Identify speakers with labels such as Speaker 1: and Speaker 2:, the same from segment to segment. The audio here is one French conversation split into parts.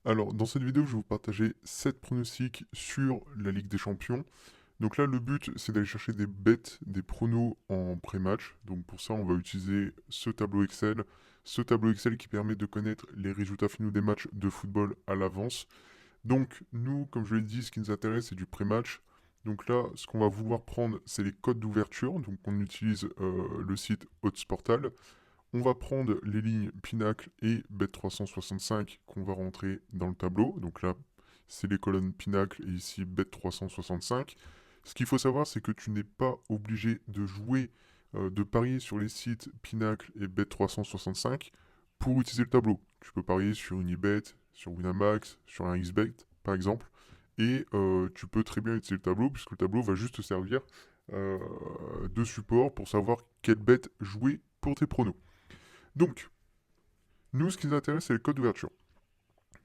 Speaker 1: Alors, dans cette vidéo, je vais vous partager 7 pronostics sur la Ligue des Champions. Donc là, le but, c'est d'aller chercher des bêtes, des pronos en pré-match. Donc pour ça, on va utiliser ce tableau Excel. Ce tableau Excel qui permet de connaître les résultats finaux des matchs de football à l'avance. Donc nous, comme je l'ai dit, ce qui nous intéresse, c'est du pré-match. Donc là, ce qu'on va vouloir prendre, c'est les codes d'ouverture. Donc on utilise le site Oddsportal. On va prendre les lignes Pinacle et Bet365 qu'on va rentrer dans le tableau. Donc là, c'est les colonnes Pinacle et ici Bet365. Ce qu'il faut savoir, c'est que tu n'es pas obligé de jouer, de parier sur les sites Pinacle et Bet365 pour utiliser le tableau. Tu peux parier sur Unibet, sur Winamax, sur un XBet par exemple. Et tu peux très bien utiliser le tableau puisque le tableau va juste te servir euh, de support pour savoir quelle bête jouer pour tes pronos. Donc, nous, ce qui nous intéresse, c'est le code d'ouverture.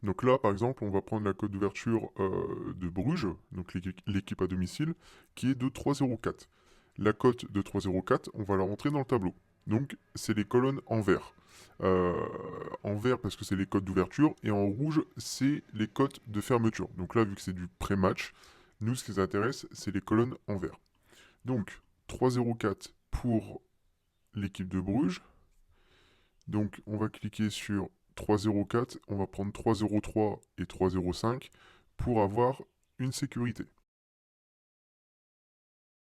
Speaker 1: Donc là, par exemple, on va prendre la cote d'ouverture de Bruges, donc l'équipe à domicile, qui est de 3,04. La cote de 3,04, on va la rentrer dans le tableau. Donc, c'est les colonnes en vert. En vert parce que c'est les cotes d'ouverture, et en rouge, c'est les cotes de fermeture. Donc là, vu que c'est du pré-match, nous, ce qui nous intéresse, c'est les colonnes en vert. Donc, 3,04 pour l'équipe de Bruges. Donc on va cliquer sur 304, on va prendre 303 et 305 pour avoir une sécurité.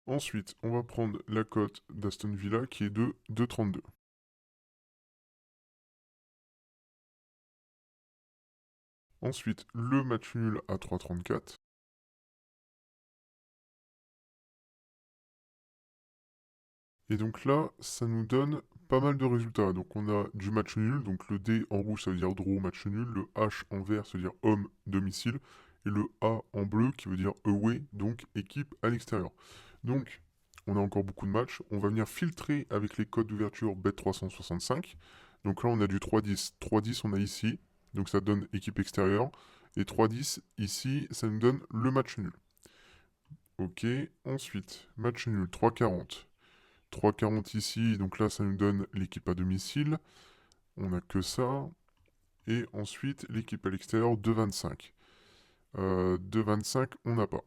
Speaker 1: Ensuite, on va prendre la cote d'Aston Villa qui est de 2,32. Ensuite, le match nul à 3,34. Et donc là, ça nous donne pas mal de résultats. Donc on a du match nul, donc le D en rouge ça veut dire draw, match nul, le H en vert ça veut dire home, domicile, et le A en bleu qui veut dire away, donc équipe à l'extérieur. Donc on a encore beaucoup de matchs, on va venir filtrer avec les codes d'ouverture Bet365. Donc là on a du 3-10, 3-10 on a ici, donc ça donne équipe extérieure, et 3-10 ici ça nous donne le match nul. Ok, ensuite match nul 3-40. 3,40 ici, donc là ça nous donne l'équipe à domicile. On n'a que ça. Et ensuite l'équipe à l'extérieur 2,25. 2,25 on n'a pas.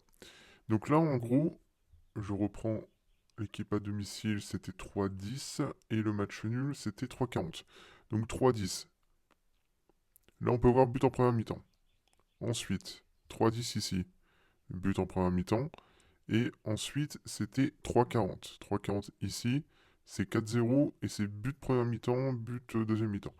Speaker 1: Donc là en gros, je reprends l'équipe à domicile c'était 3,10 et le match nul c'était 3,40. Donc 3,10. Là on peut voir but en première mi-temps. Ensuite 3,10 ici, but en première mi-temps. Et ensuite c'était 3,40. 3,40 ici, c'est 4-0 et c'est but première mi-temps, but deuxième mi-temps.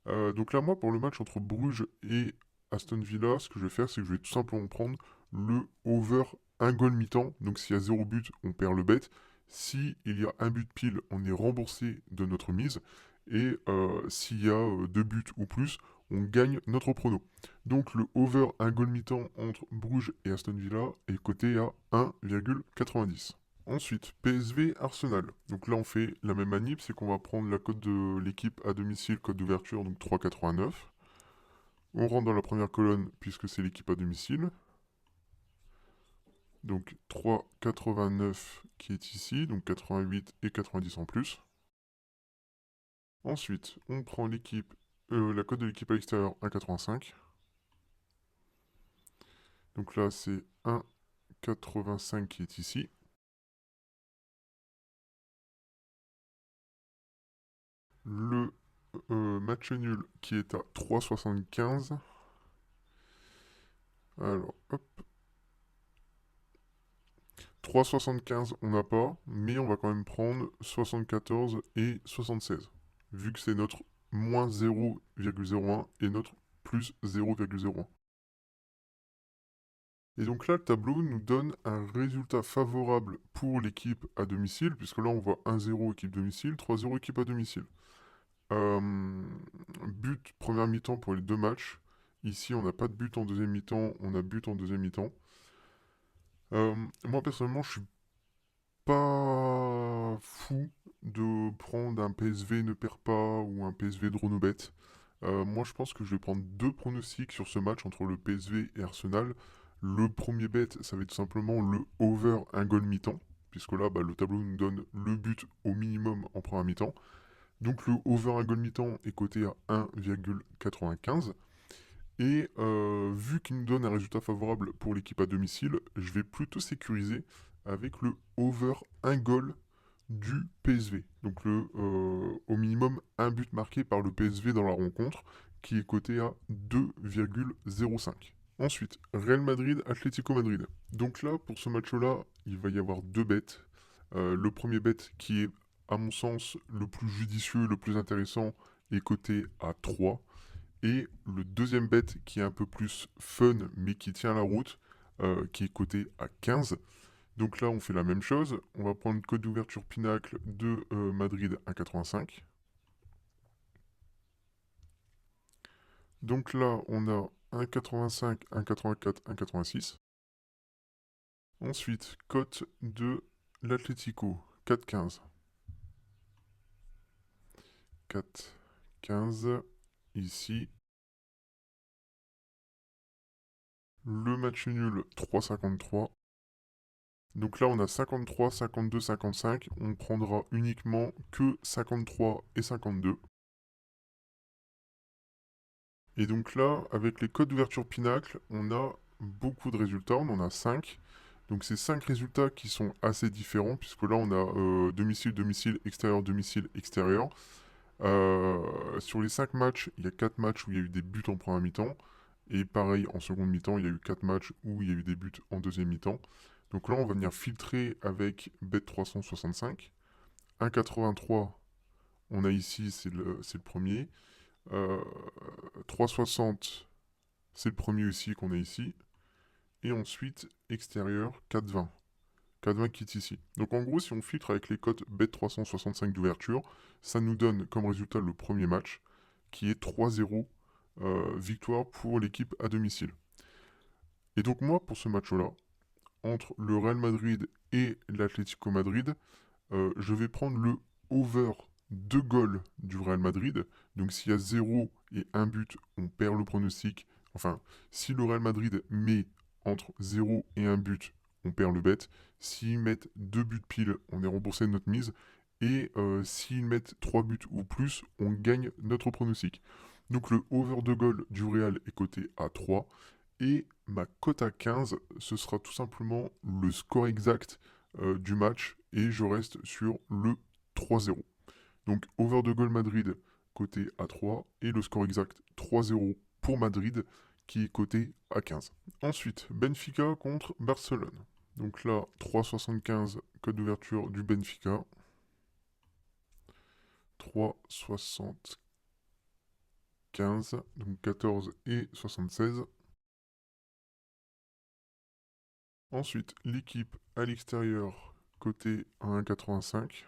Speaker 1: Donc là, moi, pour le match entre Bruges et Aston Villa, ce que je vais faire, c'est que je vais tout simplement prendre le over un goal mi-temps. Donc s'il y a 0 but, on perd le bet. Si il y a un but pile, on est remboursé de notre mise. Et s'il y a 2 buts ou plus, on gagne notre prono. Donc le over un goal mi-temps entre Bruges et Aston Villa est coté à 1,90. Ensuite, PSV Arsenal. Donc là, on fait la même manip, c'est qu'on va prendre la cote de l'équipe à domicile, code d'ouverture, donc 3,89. On rentre dans la première colonne puisque c'est l'équipe à domicile. Donc 3,89 qui est ici, donc 88 et 90 en plus. Ensuite, on prend la cote de l'équipe à l'extérieur 1,85. Donc là, c'est 1,85 qui est ici. Le match nul qui est à 3,75. Alors, hop. 3,75 on n'a pas, mais on va quand même prendre 74 et 76, vu que c'est notre moins 0,01 et notre plus 0,01. Et donc là, le tableau nous donne un résultat favorable pour l'équipe à domicile, puisque là on voit 1-0 équipe domicile, 3-0 équipe à domicile. But première mi-temps pour les deux matchs. Ici, on n'a pas de but en deuxième mi-temps, on a but en deuxième mi-temps. Moi personnellement, je suis pas fou de prendre un PSV ne perd pas ou un PSV draw no bet. Moi, je pense que je vais prendre deux pronostics sur ce match entre le PSV et Arsenal. Le premier bet, ça va être tout simplement le over un goal mi-temps, puisque là, bah, le tableau nous donne le but au minimum en première mi-temps. Donc le over un goal mi-temps est coté à 1,95. Et vu qu'il nous donne un résultat favorable pour l'équipe à domicile, je vais plutôt sécuriser avec le over 1 goal du PSV. Donc au minimum un but marqué par le PSV dans la rencontre, qui est coté à 2,05. Ensuite, Real Madrid, Atlético Madrid. Donc là, pour ce match-là, il va y avoir deux bêtes. Le premier bet qui est, à mon sens, le plus judicieux, le plus intéressant, est coté à 3. Et le deuxième bet qui est un peu plus fun, mais qui tient la route, qui est coté à 15. Donc là, on fait la même chose. On va prendre le code d'ouverture Pinacle de Madrid 1,85. Donc là, on a 1,85, 1,84, 1,86. Ensuite, cote de l'Atlético 4,15. 4,15 ici. Le match nul 3,53. Donc là, on a 53, 52, 55. On prendra uniquement que 53 et 52. Et donc là, avec les codes d'ouverture Pinacle, on a beaucoup de résultats. On en a 5. Donc c'est 5 résultats qui sont assez différents, puisque là, on a domicile, domicile, extérieur, domicile, extérieur. Sur les 5 matchs, il y a 4 matchs où il y a eu des buts en première mi-temps. Et pareil, en seconde mi-temps, il y a eu 4 matchs où il y a eu des buts en deuxième mi-temps. Donc là, on va venir filtrer avec Bet365. 1,83, on a ici, c'est le premier. 3,60, c'est le premier aussi qu'on a ici. Et ensuite, extérieur, 4,20. 4,20 qui est ici. Donc en gros, si on filtre avec les cotes Bet365 d'ouverture, ça nous donne comme résultat le premier match, qui est 3-0 victoire pour l'équipe à domicile. Et donc moi, pour ce match-là, entre le Real Madrid et l'Atlético Madrid, je vais prendre le over 2 goals du Real Madrid. Donc s'il y a 0 et 1 but, on perd le pronostic. Enfin, si le Real Madrid met entre 0 et 1 but, on perd le bet. S'ils mettent 2 buts pile, on est remboursé de notre mise. Et s'ils mettent 3 buts ou plus, on gagne notre pronostic. Donc le over 2 goals du Real est coté à 3. Et ma cote à 15, ce sera tout simplement le score exact du match et je reste sur le 3-0. Donc over de goal Madrid côté à 3 et le score exact 3-0 pour Madrid qui est coté à 15. Ensuite, Benfica contre Barcelone. Donc là, 3,75 code d'ouverture du Benfica. 3,75, donc 14 et 76. Ensuite, l'équipe à l'extérieur, côté à 1,85.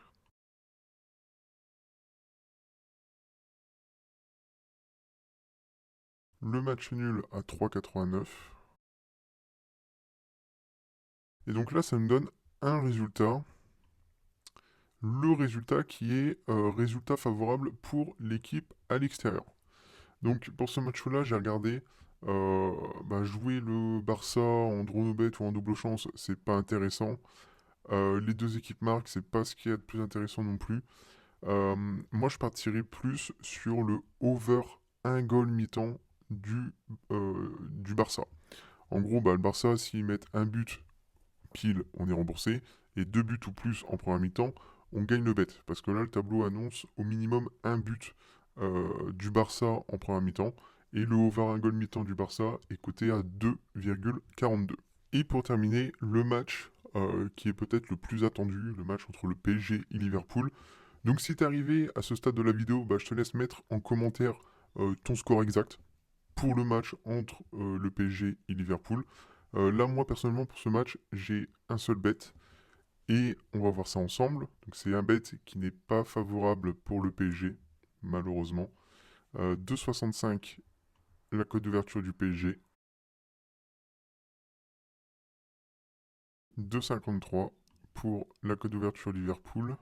Speaker 1: Le match nul à 3,89. Et donc là, ça me donne un résultat. Le résultat qui est résultat favorable pour l'équipe à l'extérieur. Donc pour ce match-là, j'ai regardé jouer le Barça en drone-bet ou en double chance, c'est pas intéressant. Les deux équipes marquent, c'est pas ce qu'il y a de plus intéressant non plus. Moi, je partirais plus sur le over 1 goal mi-temps du Barça. En gros, le Barça, s'ils mettent un but pile, on est remboursé, et deux buts ou plus en première mi-temps, on gagne le bet. Parce que là, le tableau annonce au minimum un but du Barça en première mi-temps, et le over 1 goal mi-temps du Barça est coté à 2,42. Et pour terminer, le match qui est peut-être le plus attendu, le match entre le PSG et Liverpool. Donc si t'es arrivé à ce stade de la vidéo, je te laisse mettre en commentaire ton score exact pour le match entre le PSG et Liverpool. Là, moi, personnellement, pour ce match, j'ai un seul bet. Et on va voir ça ensemble. Donc c'est un bet qui n'est pas favorable pour le PSG, malheureusement. 2,65 la cote d'ouverture du PSG. 2,53 pour la cote d'ouverture Liverpool.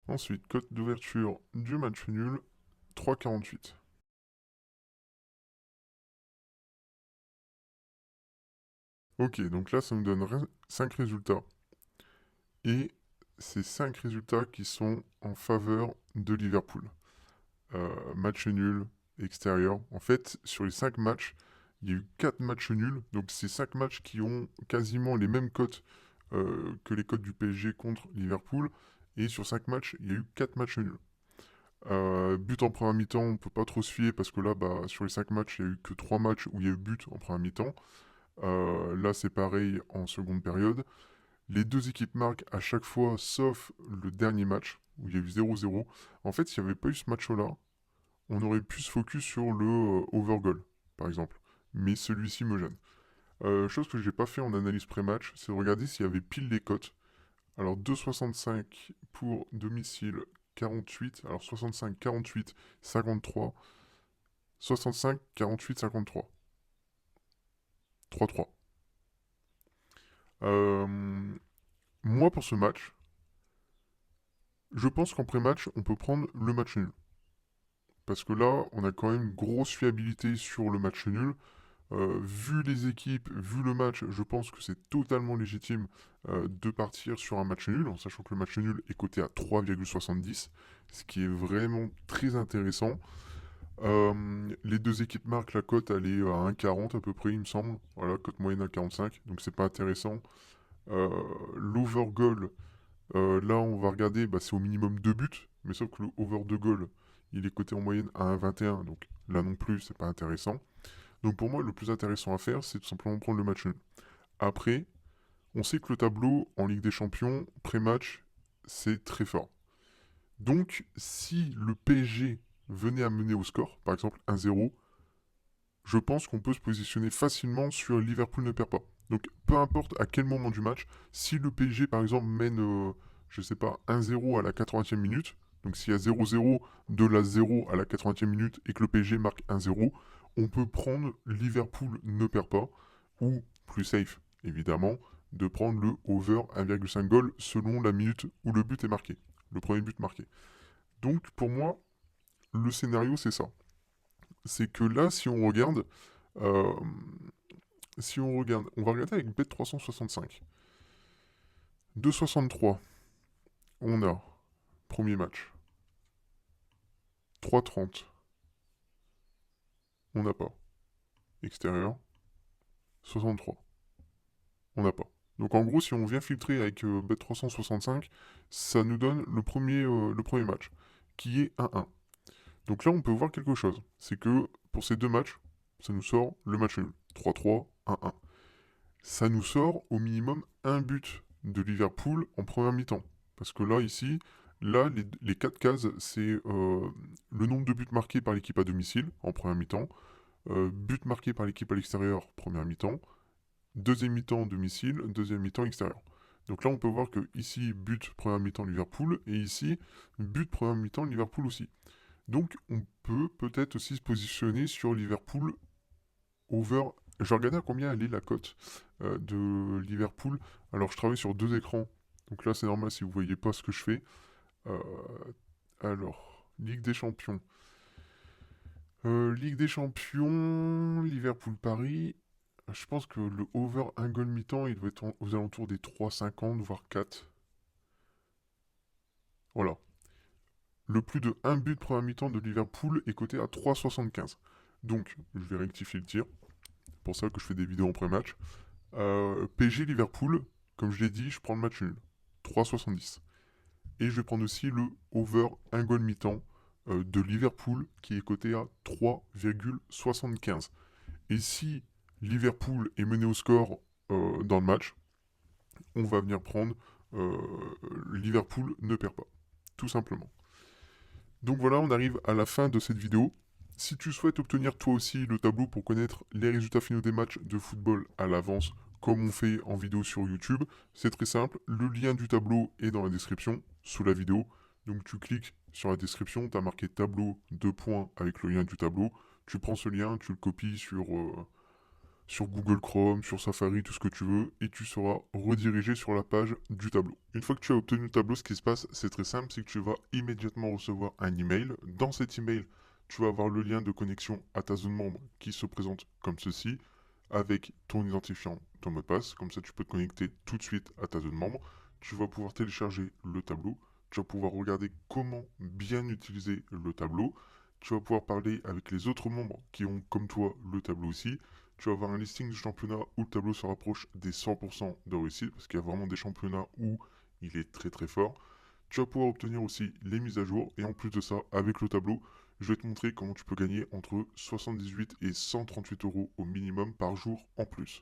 Speaker 1: Ensuite, cote d'ouverture du match nul, 3,48. Ok, donc là, ça nous donne 5 résultats. Et ces 5 résultats qui sont en faveur de Liverpool. match nul, extérieur. En fait, sur les 5 matchs, il y a eu 4 matchs nuls. Donc, c'est 5 matchs qui ont quasiment les mêmes cotes que les cotes du PSG contre Liverpool. Et sur 5 matchs, il y a eu 4 matchs nuls. But en première mi-temps, on peut pas trop se fier parce que là, sur les 5 matchs, il y a eu que 3 matchs où il y a eu but en première mi-temps. Là, c'est pareil en seconde période. Les deux équipes marquent à chaque fois, sauf le dernier match, où il y a eu 0-0. En fait, s'il n'y avait pas eu ce match-là, on aurait pu se focus sur le over-goal, par exemple. Mais celui-ci me gêne. Chose que je n'ai pas fait en analyse pré-match, c'est de regarder s'il y avait pile les cotes. Alors 2,65 pour domicile, 48. Alors 65, 48, 53. 65, 48, 53. 3-3. Moi, pour ce match, je pense qu'en pré-match, on peut prendre le match nul. Parce que là, on a quand même une grosse fiabilité sur le match nul. Vu les équipes, vu le match, je pense que c'est totalement légitime de partir sur un match nul, en sachant que le match nul est coté à 3,70, ce qui est vraiment très intéressant. Les deux équipes marquent, la cote elle est à 1,40 à peu près, il me semble. Voilà, cote moyenne à 45, donc c'est pas intéressant. L'over-goal, là on va regarder, c'est au minimum 2 buts, mais sauf que le over 2 goal, il est coté en moyenne à 1,21, donc là non plus c'est pas intéressant. Donc pour moi, le plus intéressant à faire, c'est tout simplement prendre le match nul. Après, on sait que le tableau en Ligue des Champions, pré-match, c'est très fort. Donc, si le PSG venait à mener au score, par exemple 1-0, je pense qu'on peut se positionner facilement sur Liverpool ne perd pas. Donc, peu importe à quel moment du match, si le PSG, par exemple, mène, je sais pas, 1-0 à la 80e minute, donc s'il y a 0-0 de la 0 à la 80e minute et que le PSG marque 1-0, on peut prendre Liverpool ne perd pas, ou plus safe, évidemment, de prendre le over 1,5 goal selon la minute où le but est marqué, le premier but marqué. Donc pour moi, le scénario c'est ça. C'est que là, euh, si on regarde, on va regarder avec Bet365. 2,63, on a premier match. 3,30, on n'a pas. Extérieur, 63. On n'a pas. Donc en gros, si on vient filtrer avec Bet365, ça nous donne le premier match, qui est 1-1. Donc là, on peut voir quelque chose. C'est que pour ces deux matchs, ça nous sort le match nul. 3-3, 1-1. Ça nous sort au minimum un but de Liverpool en première mi-temps. Parce que là, ici, les 4 cases, c'est le nombre de buts marqués par l'équipe à domicile en première mi-temps, but marqué par l'équipe à l'extérieur, première mi-temps, deuxième mi-temps domicile, deuxième mi-temps extérieur. Donc là, on peut voir que ici, but première mi-temps Liverpool, et ici, but première mi-temps Liverpool aussi. Donc on peut peut-être aussi se positionner sur Liverpool over. Je vais regarder à combien elle est la cote de Liverpool. Alors je travaille sur deux écrans, donc là c'est normal si vous ne voyez pas ce que je fais. Euh, alors, Ligue des Champions. Ligue des Champions, Liverpool-Paris. Je pense que le over 1 goal mi-temps, il doit être aux alentours des 3,50 voire 4. Voilà. Le plus de 1 but première mi-temps de Liverpool est coté à 3,75. Donc, je vais rectifier le tir. C'est pour ça que je fais des vidéos en pré-match. PSG Liverpool, comme je l'ai dit, je prends le match nul. 3,70. Et je vais prendre aussi le over 1 goal mi-temps de Liverpool qui est coté à 3,75. Et si Liverpool est mené au score dans le match, on va venir prendre euh, Liverpool ne perd pas. Tout simplement. Donc voilà, on arrive à la fin de cette vidéo. Si tu souhaites obtenir toi aussi le tableau pour connaître les résultats finaux des matchs de football à l'avance, comme on fait en vidéo sur YouTube, c'est très simple. Le lien du tableau est dans la description, sous la vidéo. Donc tu cliques sur la description, tu as marqué tableau, 2 points avec le lien du tableau. Tu prends ce lien, tu le copies sur Google Chrome, sur Safari, tout ce que tu veux, et tu seras redirigé sur la page du tableau. Une fois que tu as obtenu le tableau, ce qui se passe, c'est très simple, c'est que tu vas immédiatement recevoir un email. Dans cet email, tu vas avoir le lien de connexion à ta zone membre qui se présente comme ceci, avec ton identifiant, ton mot de passe. Comme ça, tu peux te connecter tout de suite à ta zone membre. Tu vas pouvoir télécharger le tableau. Tu vas pouvoir regarder comment bien utiliser le tableau. Tu vas pouvoir parler avec les autres membres qui ont, comme toi, le tableau aussi. Tu vas avoir un listing de championnat où le tableau se rapproche des 100% de réussite, parce qu'il y a vraiment des championnats où il est très très fort. Tu vas pouvoir obtenir aussi les mises à jour, et en plus de ça, avec le tableau, je vais te montrer comment tu peux gagner entre 78 et 138 euros au minimum par jour en plus.